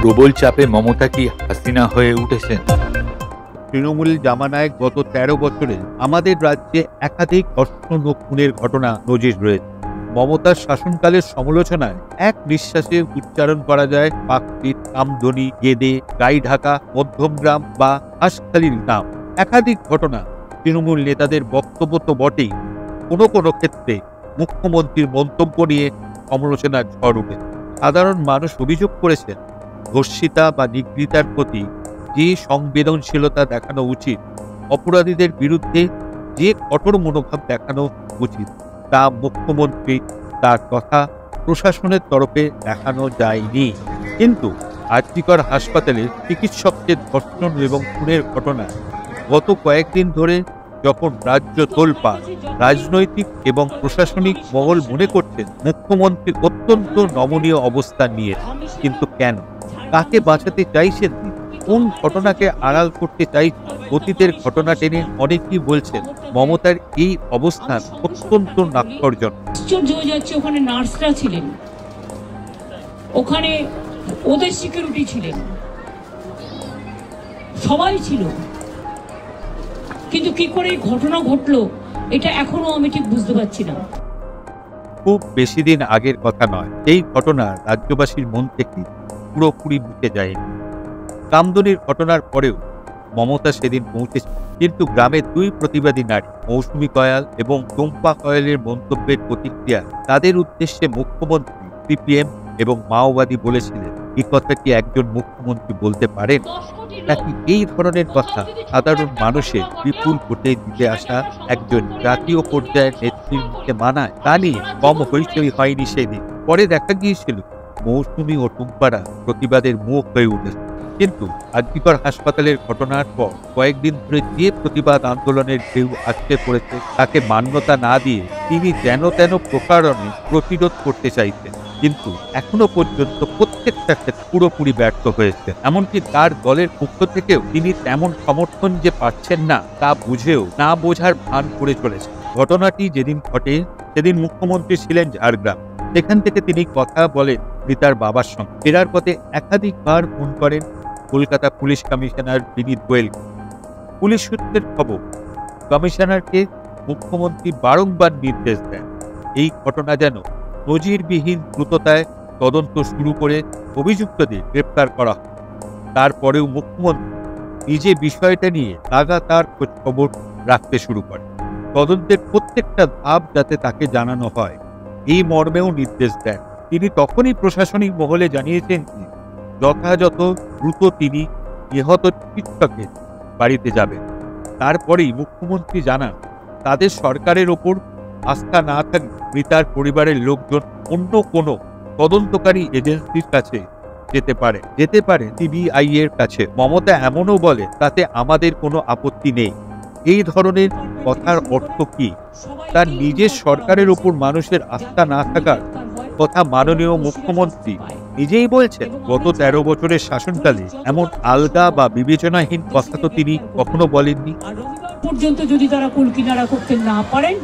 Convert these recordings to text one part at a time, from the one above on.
প্রবল চাপে মমতা কি হাসিনা হয়ে উঠেছেন? তৃণমূল জামানায় গত ১৩ বছরে আমাদের রাজ্যে একাধিক ধর্ষণ ও খুনের ঘটনা নজির রয়েছে। মমতার শাসনকালের সমালোচনায় এক নিঃশ্বাসে উচ্চারণ করা যায় পাকশিট, কামদুনি, গেদে, গাইঢাকা, মধ্যমগ্রাম বা হাঁসখালির নাম। একাধিক ঘটনা তৃণমূল নেতাদের বক্তব্য তো বটেই, কোনো কোনো ক্ষেত্রে মুখ্যমন্ত্রীর মন্তব্য নিয়ে সমালোচনার ঝড় উঠেছে। সাধারণ মানুষ অভিযোগ করেছেন, ধর্ষিতা বা নিগৃহীতার প্রতি যে সংবেদনশীলতা দেখানো উচিত, অপরাধীদের বিরুদ্ধে যে কঠোর মনোভাব দেখানো উচিত, তা মুখ্যমন্ত্রী তার কথা প্রশাসনের তরফে দেখানো যায়নি। কিন্তু আরজিকর হাসপাতালের চিকিৎসকদের ধর্ষণ এবং খুনের ঘটনা গত কয়েকদিন ধরে যখন রাজ্য তোলপাড়, রাজনৈতিক এবং প্রশাসনিক মহল মনে করছেন মুখ্যমন্ত্রী অত্যন্ত নমনীয় অবস্থান নিয়ে। কিন্তু কেন? কাকে বাঁচাতে চাইছেন তিনি? কোন ঘটনাকে আড়াল করতে চাইছেন? অতীতের ঘটনা টেনে অনেকেই বলছেন মমতার এই অবস্থান অত্যন্ত নাক্করজনক। আশ্চর্য হয়ে যাচ্ছে, ওখানে নার্সরা ছিলেন, ওখানে ওদের সিকিউরিটি ছিলেন, সবাই ছিল, কিন্তু কি করে ঘটনা ঘটলো এটা এখনো আমি ঠিক বুঝতে পারছি না। খুব বেশি দিন আগের কথা নয়, এই ঘটনা রাজ্যবাসীর মন থেকে পুরোপুরি মুছে যায়নি। কামদুনির ঘটনার পরেও মমতা সেদিন পৌঁছেছে, কিন্তু গ্রামের দুই প্রতিবাদী নারী মৌসুমী কয়াল এবং টুম্পা কয়ালের মন্তব্যের প্রতিক্রিয়া তাদের উদ্দেশ্যে মুখ্যমন্ত্রী, সিপিএম এবং মাওবাদী বলেছিলেন। এই কথা কি একজন মুখ্যমন্ত্রী বলতে পারেন? নাকি এই ধরনের কথা সাধারণ মানুষের বিপুল ভোটে দিতে আসা একজন জাতীয় পর্যায়ের নেত্রীর মুখে মানায়? তা নিয়ে কম হইচই হয়নি সেদিন। পরে দেখা গিয়েছিল মৌসুমী ও টুম্পারা প্রতিবাদের মুখ হয়ে উঠেছে। কিন্তু আরজিকর হাসপাতালের ঘটনার পর কয়েকদিন ধরে যে প্রতিবাদ আন্দোলনের ঢেউ আসতে পড়েছে, তাকে মান্যতা না দিয়ে তিনি যেন তেন প্রকারণে প্রতিরোধ করতে চাইছেন, কিন্তু এখনো পর্যন্ত প্রত্যেকটা ক্ষেত্রে পুরোপুরি ব্যর্থ হয়েছে। এমনকি তার দলের পক্ষ থেকেও তিনি তেমন সমর্থন যে পাচ্ছেন না, তা বুঝেও না বোঝার ভান করে চলেছে। ঘটনাটি যেদিন ঘটে সেদিন মুখ্যমন্ত্রী ছিলেন ঝাড়গ্রাম। সেখান থেকে তিনি কথা বলেন মৃতার বাবার সঙ্গে। ফেরার পথে একাধিকবার ফোন করেন কলকাতা পুলিশ কমিশনার বিনীত গোয়েল। পুলিশ সূত্রের খবর, কমিশনারকে মুখ্যমন্ত্রী বারংবার নির্দেশ দেন এই ঘটনা যেন নজিরবিহীন দ্রুততায় তদন্ত শুরু করে অভিযুক্তদের গ্রেপ্তার করা হয়। তারপরেও মুখ্যমন্ত্রী নিজে বিষয়টা নিয়ে লাগাতার খোঁজ খবর রাখতে শুরু করেন। তদন্তের প্রত্যেকটা ধাপ যাতে তাকে জানানো হয়, এই মর্মেও নির্দেশ দেন। তিনি তখনই প্রশাসনিক মহলে জানিয়েছেন যে যথাযথ দ্রুত তিনি নিহত চিকিৎসকের বাড়িতে যাবেন। তারপরেই মুখ্যমন্ত্রী জানান তাদের সরকারের ওপর আস্থা না থাকলে মৃতার পরিবারের লোকজন অন্য কোনো তদন্তকারী এজেন্সির কাছে যেতে পারে সিবিআই এর কাছে। মমতা এমনও বলে তাতে আমাদের কোনো আপত্তি নেই। এই ধরনের কথার অর্থ কি? তার নিজের সরকারের ওপর মানুষের আস্থা না থাকার কথা মাননীয় মুখ্যমন্ত্রী নিজেই বলছেন। গত ১৩ বছরের শাসনকালে এমন আলগা বা বিবেচনাহীন কথা তো তিনি কখনো বলেননি। পর্যন্ত যদি তারা কুলকিনারা করতে না পারেন,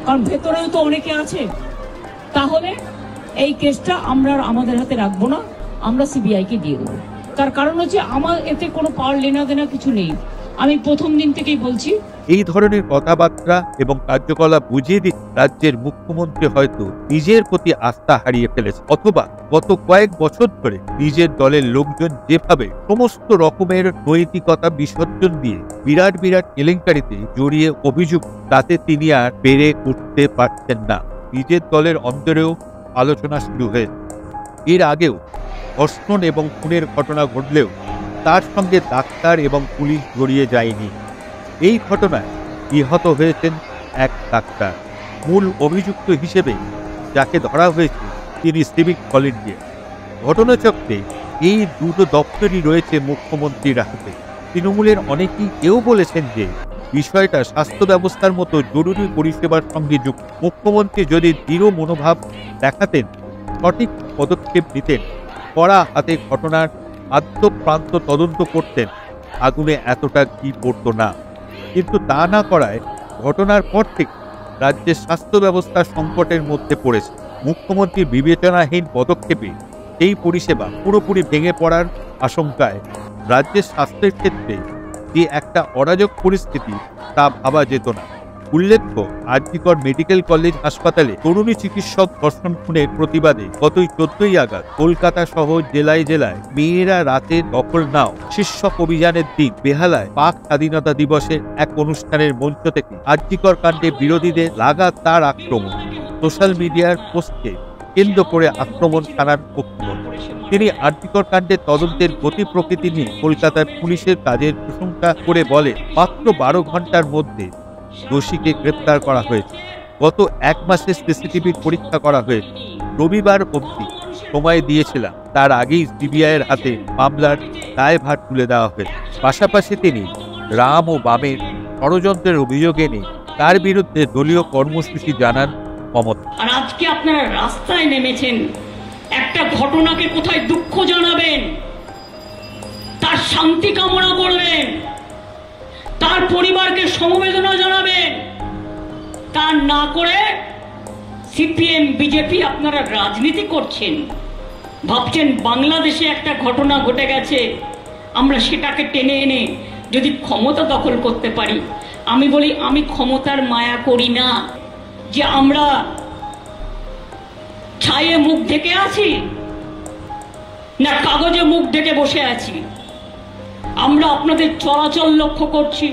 কারণ ভেতরেও তো অনেকে আছে, তাহলে এই কেসটা আমরা আমাদের হাতে রাখবো না, আমরা সিবিআই কে দিয়ে দেবো। তার কারণ হচ্ছে আমার এতে কোনো পাওয়ার লেনা দেনা কিছু নেই। আমি প্রথম দিন থেকেই বলছি, এই ধরনের কথাবার্তা এবং কার্যকলাপ বুঝিয়ে দিতে রাজ্যের মুখ্যমন্ত্রী হয়তো নিজের প্রতি আস্থা হারিয়ে ফেলেছে, অথবা গত কয়েক বছর ধরে নিজের দলের লোকজন যেভাবে সমস্ত রকমের নৈতিকতা বিসর্জন দিয়ে বিরাট বিরাট কেলেঙ্কারিতে জড়িয়ে অভিযোগ, তাতে তিনি আর পেরে উঠতে পারছেন না। নিজের দলের অন্তরেও আলোচনা শুরু হয়েছে। এর আগেও ধর্ষণ এবং খুনের ঘটনা ঘটলেও তার সঙ্গে ডাক্তার এবং পুলিশ জড়িয়ে যায়নি। এই ঘটনায় নিহত হয়েছেন এক ডাক্তার। মূল অভিযুক্ত হিসেবে যাকে ধরা হয়েছে তিনি সিভিক ভলেন্টিয়ার। ঘটনাচক্রে এই দুটো দপ্তরই রয়েছে মুখ্যমন্ত্রীর হাতে। তৃণমূলের অনেকেই এও বলেছেন যে বিষয়টা স্বাস্থ্য ব্যবস্থার মতো জরুরি পরিষেবার সঙ্গে যুক্ত। মুখ্যমন্ত্রী যদি দৃঢ় মনোভাব দেখাতেন, সঠিক পদক্ষেপ নিতেন, কড়া হাতে ঘটনার আদ্যপ্রান্ত তদন্ত করতেন, আগুনে এতটা ঘি পড়ত না। কিন্তু তা না করায় ঘটনার পর থেকে রাজ্যের স্বাস্থ্য ব্যবস্থা সংকটের মধ্যে পড়েছে। মুখ্যমন্ত্রীর বিবেচনাহীন পদক্ষেপে সেই পরিষেবা পুরোপুরি ভেঙে পড়ার আশঙ্কায় রাজ্যের স্বাস্থ্যের ক্ষেত্রে যে একটা অরাজক পরিস্থিতি তা ভাবা যেত না। উল্লেখ্য, আরজিকর মেডিকেল কলেজ হাসপাতালে তরুণী চিকিৎসক ধর্ষণ খুনের প্রতিবাদে গত 14ই আগস্ট কলকাতা সহ জেলায় জেলায় মেয়েরা রাতে দখল নাও শীর্ষক অভিযানের দিন বেহালায় পাক স্বাধীনতা দিবসের এক অনুষ্ঠানের মঞ্চ থেকে আরজিকর কাণ্ডে বিরোধীদের লাগাতার আক্রমণ। সোশ্যাল মিডিয়ার পোস্টকে কেন্দ্র করে আক্রমণ থানার পক্ষপাত। তিনি আরজিকর কাণ্ডের তদন্তের গতি প্রকৃতি নিয়ে কলকাতার পুলিশের কাজের প্রশংসা করে বলে, মাত্র 12 ঘন্টার মধ্যে দোষীকে গ্রেপ্তার করা হয়েছে। গত 1 মাসের সিসিটিভির পরীক্ষা করা হয়েছে। রবিবার অবধি সময় দিয়েছিলাম, তার আগেই সিবিআইয়ের হাতে মামলার দায়ভার তুলে দেওয়া হয়েছে। পাশাপাশি তিনি রাম ও বামের ষড়যন্ত্রের অভিযোগ এনে তার বিরুদ্ধে দলীয় কর্মসূচি জানান মমতা। আর আজকে আপনারা রাস্তায় নেমেছেন, একটা ঘটনাকে কোথায় দুঃখ জানাবেন, তার শান্তি কামনা করবেন, তার পরিবারকে সমবেদনা জানাবেন, তা না করে সিপিএম বিজেপি আপনারা রাজনীতি করছেন। ভাবছেন বাংলাদেশে একটা ঘটনা ঘটে গেছে, আমরা সেটাকে টেনে এনে যদি ক্ষমতা দখল করতে পারি। আমি বলি, আমি ক্ষমতার মায়া করি না যে আমরা ছায়ে মুখ ঢেকে আছি না কাগজে মুখ ঢেকে বসে আছি। আমরা আপনাদের চলাচল লক্ষ্য করছি,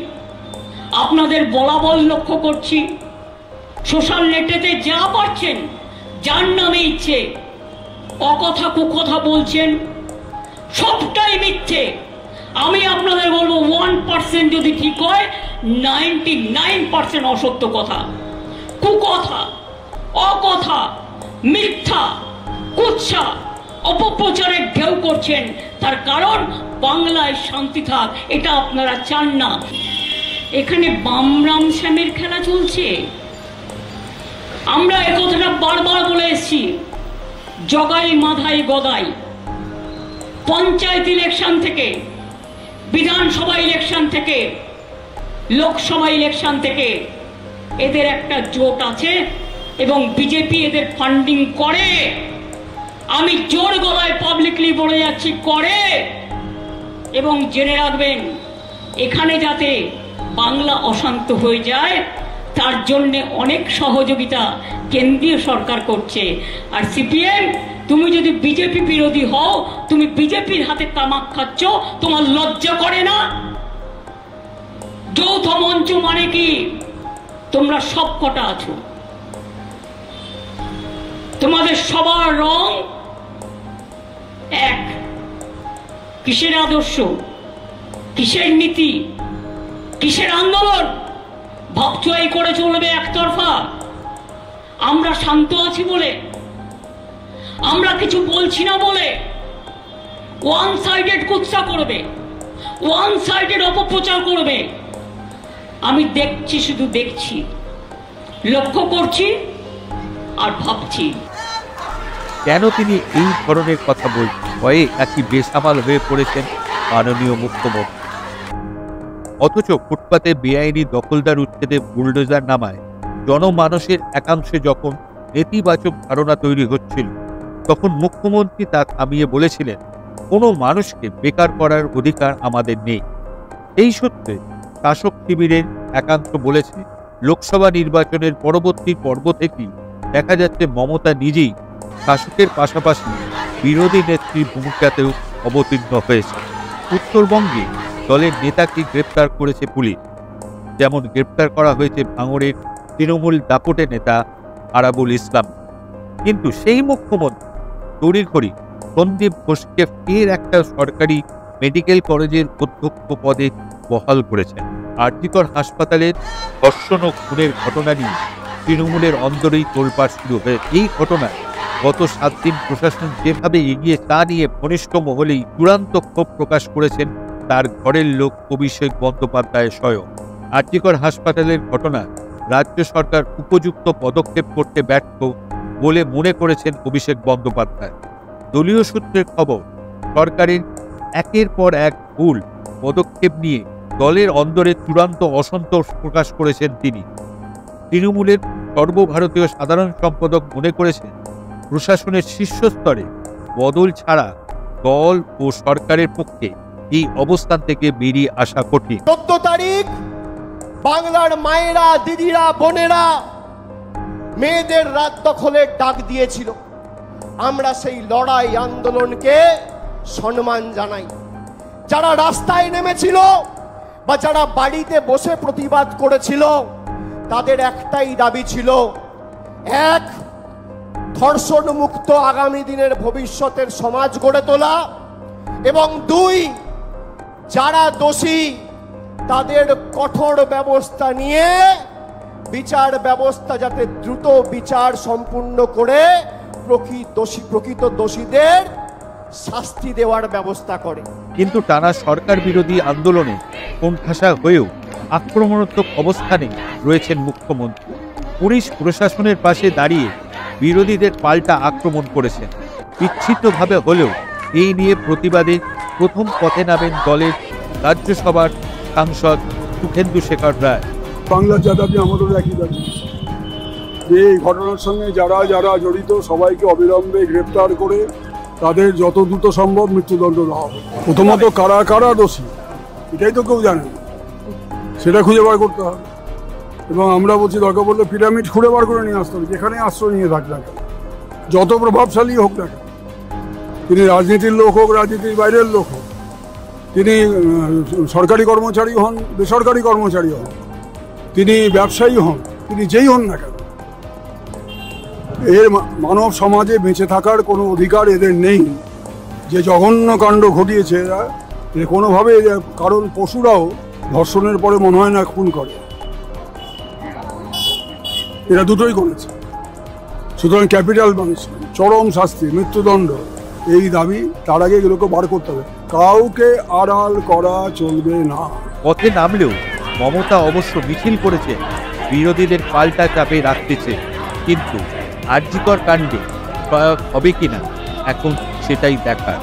আপনাদের বলাবল লক্ষ্য করছি। সোশ্যাল নেটেতে যা পাচ্ছেন, যার নামে ইচ্ছে অকথা কুকথা বলছেন, সবটাই মিথ্যে। আমি আপনাদের বলবো 1% যদি ঠিক হয়, 99% অসত্য কথা, কুকথা, অকথা, মিথ্যা, কুৎসা, অপপ্রচারের ঢেউ করছেন। তার কারণ বাংলায় শান্তি থাক, এটা আপনারা চান না। এখানে বামরাম শ্যামের খেলা চলছে। আমরা একথাটা বারবার বলে এসেছি, জগাই মাধাই গদাই। পঞ্চায়েত ইলেকশন থেকে, বিধানসভা ইলেকশন থেকে, লোকসভা ইলেকশন থেকে এদের একটা জোট আছে এবং বিজেপি এদের ফান্ডিং করে। আমি জোর গলায় পাবলিকলি বলে যাচ্ছি, করে। এবং জেনে রাখবেন, এখানে যাতে বাংলা অশান্ত হয়ে যায় তার জন্য অনেক সহযোগিতা কেন্দ্রীয় সরকার করছে। আর সিপিএম, তুমি যদি বিজেপি বিরোধী হও, তুমি বিজেপির হাতে তামাক খাচ্ছ, তোমার লজ্জা করে না? যৌথ মঞ্চ মানে কি? তোমরা সব কটা আছো, তোমাদের সবার রং এক। কিসের আদর্শ, কিসের নীতি, কিসের আন্দোলন? ভাবছো এই করে চলবে একতরফা? আমরা শান্ত আছি বলে, আমরা কিছু বলছি না বলে ওয়ান সাইডেড কুৎসা করবে, ওয়ান সাইডেড অপপ্রচার করবে। আমি দেখছি, শুধু দেখছি, লক্ষ্য করছি আর ভাবছি। কেন তিনি এই ধরনের কথা বলছেন? ভয়ে একই বেসামাল হয়ে পড়েছেন মাননীয় মুখ্যমন্ত্রী। অথচ ফুটপাতে বেআইনি দখলদার উচ্ছেদে বুলডোজার নামায় জনমানসের একাংশে যখন নেতিবাচক ধারণা তৈরি হচ্ছিল, তখন মুখ্যমন্ত্রী তা থামিয়ে বলেছিলেন, কোনো মানুষকে বেকার করার অধিকার আমাদের নেই। এই সূত্রে শাসক শিবিরের একাংশ বলেছে, লোকসভা নির্বাচনের পরবর্তী পর্ব থেকেই দেখা যাচ্ছে মমতা নিজেই শাসকের পাশাপাশি বিরোধী নেত্রীর ভূমিকাতেও অবতীর্ণ হয়েছে। উত্তরবঙ্গে দলের নেতাকে গ্রেপ্তার করেছে পুলিশ, যেমন গ্রেপ্তার করা হয়েছে ভাঙড়ের তৃণমূল দাপটে নেতা আরাবুল ইসলাম। কিন্তু সেই মুখ্যমন্ত্রী তড়িঘড়ি সন্দীপ ঘোষকে ফের একটা সরকারি মেডিকেল কলেজের অধ্যক্ষ পদে বহাল করেছেন। আরজিকর হাসপাতালের ধর্ষণ ও খুনের ঘটনা নিয়ে তৃণমূলের অন্দরেই তোলপাড় শুরু হয়ে এই ঘটনায় গত 7 দিন প্রশাসন যেভাবে এগিয়ে তা নিয়ে ঘনিষ্ঠ মহলেই চূড়ান্ত ক্ষোভ প্রকাশ করেছেন তার ঘরের লোক অভিষেক বন্দ্যোপাধ্যায় স্বয়ং। আরজিকর হাসপাতালের ঘটনা রাজ্য সরকার উপযুক্ত পদক্ষেপ করতে ব্যর্থ বলে মনে করেছেন অভিষেক বন্দ্যোপাধ্যায়। দলীয় সূত্রের খবর, সরকারের একের পর এক ভুল পদক্ষেপ নিয়ে দলের অন্দরে চূড়ান্ত অসন্তোষ প্রকাশ করেছেন তিনি। তৃণমূলের সর্বভারতীয় সাধারণ সম্পাদক মনে করেছেন, প্রশাসনের শীর্ষস্তরে বদল ছাড়া দল ও সরকারের পক্ষে এই অবস্থান থেকে বেরিয়ে আসা কঠিন। 14 তারিখ বাংলার মায়েরা, দিদিরা, বোনেরা মেয়েদের রাত দখলের ডাক দিয়েছিল। আমরা সেই লড়াই আন্দোলনকে সম্মান জানাই। যারা রাস্তায় নেমেছিল বা যারা বাড়িতে বসে প্রতিবাদ করেছিল, তাদের একটাই দাবি ছিল, এক, ধর্ষণ মুক্ত আগামী দিনের ভবিষ্যতের সমাজ গড়ে তোলা, এবং দুই, যারা দোষী তাদের কঠোর ব্যবস্থা নিয়ে বিচার ব্যবস্থা যাতে দ্রুত বিচার সম্পূর্ণ করে প্রকৃত দোষীদের শাস্তি দেওয়ার ব্যবস্থা করে। কিন্তু টানা সরকার বিরোধী আন্দোলনে কোণঠাসা হয়েও আক্রমণাত্মক অবস্থানে রয়েছেন মুখ্যমন্ত্রী। পুলিশ প্রশাসনের পাশে দাঁড়িয়ে বিরোধীদের পাল্টা আক্রমণ করেছেন। বিচ্ছিন্নভাবে হলেও এই নিয়ে প্রতিবাদে প্রথম পথে নামেন দলের রাজ্যসভার সাংসদ সুখেন্দু শেখর রায়। বাংলার যা দাবি আমাদের একই দাবি, যে এই ঘটনার সঙ্গে যারা যারা জড়িত সবাইকে অবিলম্বে গ্রেপ্তার করে তাদের যত দ্রুত সম্ভব মৃত্যুদণ্ড দেওয়া হবে। প্রথমত কারা কারা দোষী এটাই তো কেউ জানে না, সেটা খুঁজে বার করতে হবে। এবং আমরা বলছি দরকার পড়লে পিরামিড খুঁড়ে বার করে নিয়ে আসতে হবে, যেখানে আশ্রয় নিয়ে থাক না কেন, যত প্রভাবশালী হোক না কেন, তিনি রাজনীতির লোক হোক, রাজনীতির বাইরের লোক হোক, তিনি সরকারি কর্মচারী হন, বেসরকারি কর্মচারী হন, তিনি ব্যবসায়ী হন, তিনি যেই হন না কেন, এর মানব সমাজে বেঁচে থাকার কোনো অধিকার এদের নেই। যে জঘন্য কাণ্ড ঘটিয়েছে এরা, কোনোভাবে, কারণ পশুরাও ধর্ষণের পরে মনে হয় না খুন করে, এরা দুটোই করেছে। সুতরাং ক্যাপিটাল পানিশমেন্ট, চরম শাস্তি, মৃত্যুদণ্ড, এই দাবি। তার আগে এগুলোকে বার করতে হবে, কাউকে আড়াল করা চলবে না। পথে নামলেও মমতা অবশ্য মিছিল করেছে, বিরোধীদের পাল্টা চাপে রাখতেছে। কিন্তু আরজিকর কাণ্ডে সহায়ক হবে কিনা এখন সেটাই দেখার।